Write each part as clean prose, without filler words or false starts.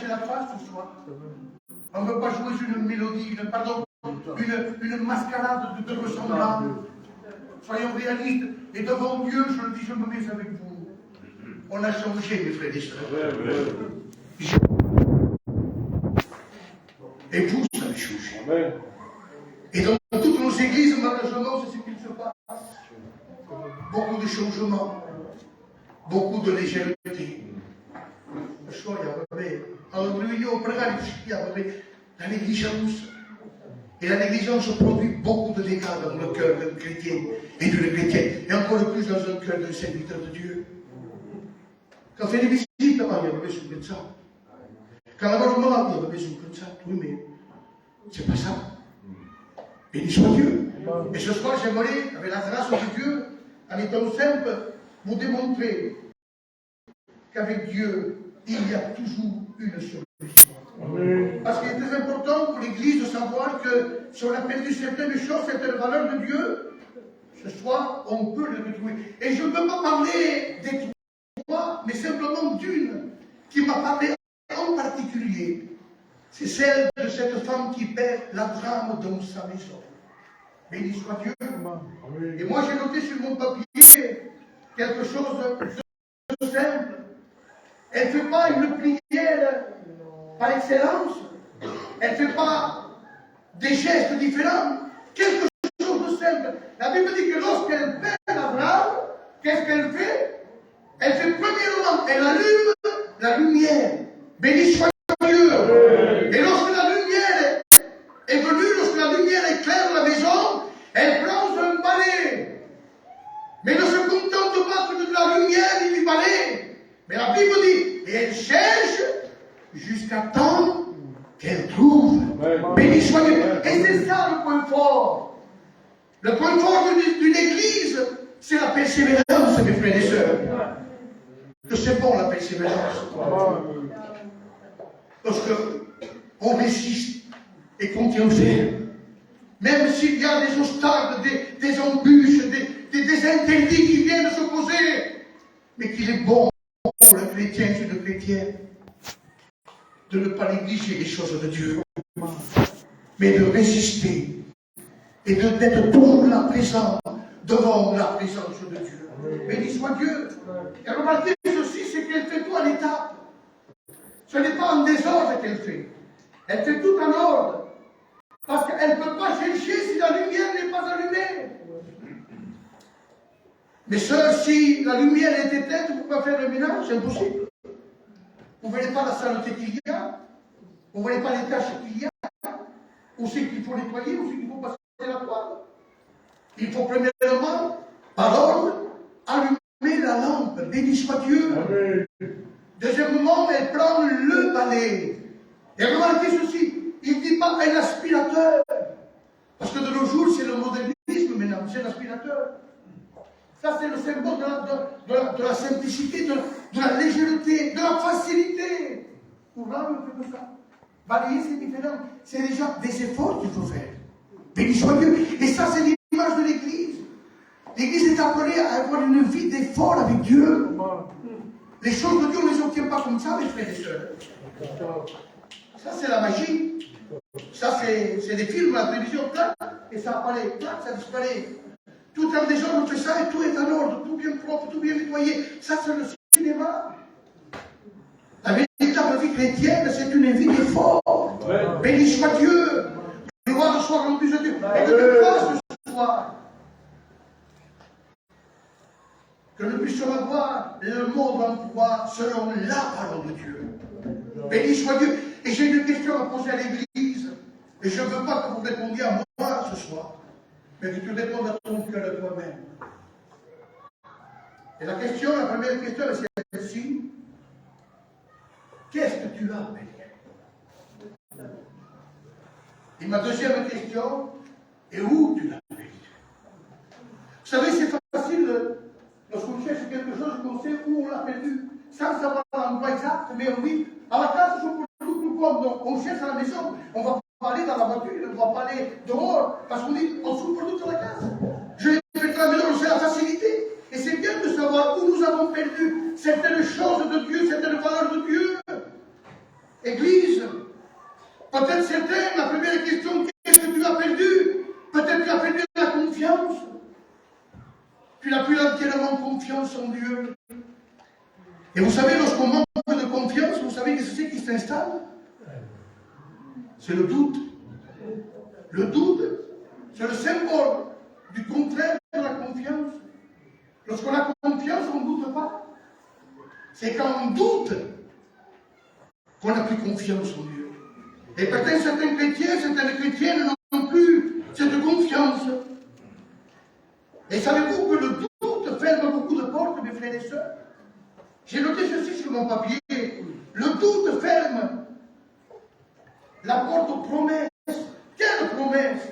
cacher la face ce soir. On ne veut pas jouer une mélodie, une mascarade de ressemblance. Soyons réalistes. Et devant Dieu, je le dis, je me mets avec vous. On a changé, mes frères et sœurs. Et vous avez changé. Et dans toutes nos églises, malheureusement, c'est ce qu'il se passe. Beaucoup de changements, beaucoup de légèreté. La négligence. Et la négligence produit beaucoup de dégâts dans le cœur d'un chrétien et d'une chrétienne. Et encore plus dans un cœur d'un serviteur de Dieu. Quand il fait des visites, il y a besoin de ça. Quand la bonne malade, il y a besoin de ça. Oui, mais c'est pas ça. Béni soit Dieu. Et ce soir, j'aimerais, avec la grâce de Dieu, en étant simple, vous démontrer qu'avec Dieu, il y a toujours une solution. Amen. Parce qu'il est très important pour l'Église de savoir que si on a perdu certaines choses, certaines valeurs de Dieu, ce soir, on peut le retrouver. Et je ne veux pas parler des trois, mais simplement d'une qui m'a parlé en particulier. C'est celle de cette femme qui perd la drame dans sa maison. Béni soit Dieu. Amen. Et moi, j'ai noté sur mon papier quelque chose de simple. Elle ne fait pas une prière par excellence. Elle ne fait pas des gestes différents. Quelque chose de simple. La Bible dit que lorsqu'elle perd Abraham, qu'est-ce qu'elle fait? Elle fait premièrement, elle allume la lumière. Béni soit Dieu. Et lorsque la lumière est venue, lorsque la lumière éclaire la maison, elle prend un balai. Mais ne se contente pas que de la lumière et du balai. Mais la Bible dit, et elle cherche jusqu'à temps qu'elle trouve. Béni soit Dieu. Et c'est ça le point fort. Le point fort d'une église, c'est la persévérance, mes frères et sœurs. Que c'est bon la persévérance. Parce qu'on résiste et qu'on tient ferme. Même s'il y a des obstacles, des embûches, des interdits qui viennent s'opposer. Mais qu'il est bon pour le chrétien et le chrétien de ne pas négliger les choses de Dieu, mais de résister et d'être toujours là présent devant la présence de Dieu. Béni soit Dieu. Et remarquez ceci, c'est qu'elle fait tout en étape. Ce n'est pas en désordre qu'elle fait. Elle fait tout en ordre. Parce qu'elle ne peut pas chercher si la lumière n'est pas allumée. Mais sœurs, si la lumière est éteinte, vous pouvez faire le ménage, c'est impossible. Vous ne voyez pas la saleté qu'il y a. Vous ne voyez pas les tâches qu'il y a. Où c'est qu'il faut nettoyer, où c'est qu'il faut passer la toile. Il faut premièrement, par ordre, allumer la lampe. Béni soit Dieu. Amen. Deuxièmement, elle prend le balai. Et remarquez ceci, il ne dit pas un aspirateur. Parce que de nos jours, c'est le modernisme maintenant, c'est l'aspirateur. Ça, c'est le symbole de la simplicité, de la légèreté, de la facilité. Pour l'âme, on fait que ça. Balayer, c'est différent. C'est déjà des efforts qu'il faut faire. Béni soit Dieu. Et ça, c'est l'image de l'Église. L'Église est appelée à avoir une vie d'effort avec Dieu. Les choses de Dieu, on ne les obtient pas comme ça, mes frères et sœurs. Ça, c'est la magie. Ça, c'est des films à la télévision, clac, et ça apparaît, clac, ça disparaît. Tout en désordre, on fait ça et tout est en ordre, tout bien propre, tout bien nettoyé. Ça, c'est le cinéma. La véritable vie chrétienne, c'est une vie d'effort. Béni soit Dieu. Gloire soit rendue à Dieu. Et que de grâce ce soir, que nous puissions avoir le monde en pouvoir selon la parole de Dieu. Béni soit Dieu. Et j'ai une question à poser à l'Église. Et je ne veux pas que vous répondiez à moi ce soir, mais que tu répondes à ton cœur de toi-même. Et la première question, c'est celle-ci. Qu'est-ce que tu as payé? Et ma deuxième question, et où tu l'as payé? Vous savez, c'est facile, lorsqu'on cherche quelque chose, on sait où on l'a perdu, sans savoir l'endroit exact, mais oui, à la case, on cherche à la maison, on va pas aller dans la voiture, on ne va pas aller dehors, parce qu'on dit, on trouve produit dans la case. Je l'ai fait à la maison, c'est la facilité. Et c'est bien de savoir où nous avons perdu certaines choses de Dieu, certaines valeurs de Dieu. Et Peut-être certains, la première question, qu'est-ce que tu as perdu? Peut-être tu as perdu la confiance. Tu n'as plus entièrement confiance en Dieu. Et vous savez, lorsqu'on manque de confiance, vous savez ce que c'est qui s'installe? C'est le doute. Le doute, c'est le symbole du contraire de la confiance. Lorsqu'on a confiance, on ne doute pas. C'est quand on doute qu'on n'a plus confiance en Dieu. Et peut-être certains chrétiens, certaines chrétiennes n'ont plus cette confiance. Et savez-vous que le doute ferme beaucoup de portes, mes frères et sœurs? J'ai noté ceci sur mon papier. Le doute ferme la porte aux promesses. Quelle promesse?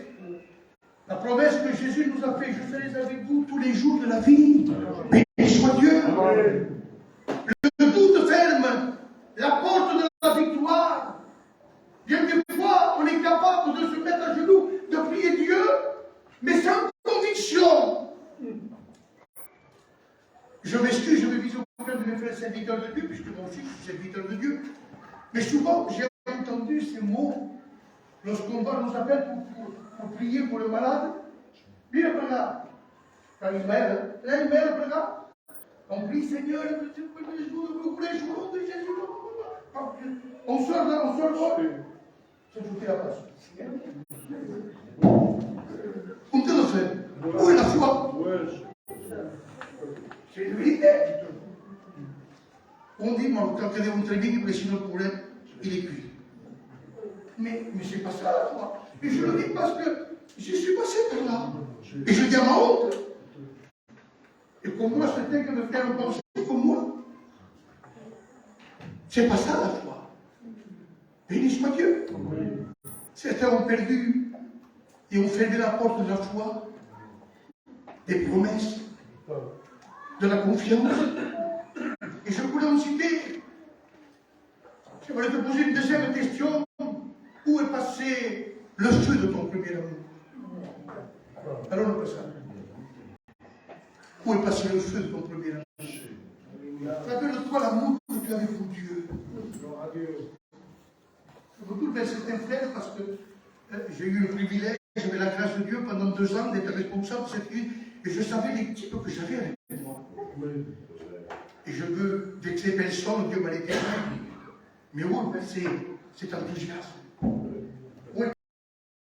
La promesse que Jésus nous a faite, je serai avec vous tous les jours de la vie. Béni soit Dieu. Le doute ferme la porte de la victoire. Bien des fois, on est capable de se mettre à genoux, de prier Dieu, mais sans conviction. Je m'excuse, je me vise aucun de mes frères serviteurs de Dieu, puisque moi aussi je suis serviteur de Dieu. Mais souvent, j'ai entendu ces mots lorsqu'on nous appelle pour prier pour le malade. Viens par là. Quand il meurt, là il meurt par là. On prie Seigneur, on sort là, on sort là. C'est tout la passe. On te le fait. Où est la foi? C'est une vérité. On dit, moi, quand on est un training, le sinon le problème, il est cuit. Mais c'est pas ça la foi. Et je le dis parce que je suis passé par là. Et je dis à ma honte. Et comme moi, c'était que me faire penser comme moi. C'est pas ça la foi. Béni soit Dieu. Certains ont perdu et ont fermé la porte de la foi, des promesses, de la confiance. Et je voulais en citer. Je voulais te poser une deuxième question. Où est passé le feu de ton premier amour? Alors on peut ça. Où est passé le feu de ton premier amour? Rappelle-toi l'amour que tu avais pour Dieu. Je me tourne vers certains frères parce que j'ai eu le privilège, j'avais la grâce de Dieu pendant 2 ans d'être responsable de cette vie et je savais l'équipe que j'avais avec moi. Et je veux vexer personne, Dieu m'a dit, mais où est passé cet enthousiasme?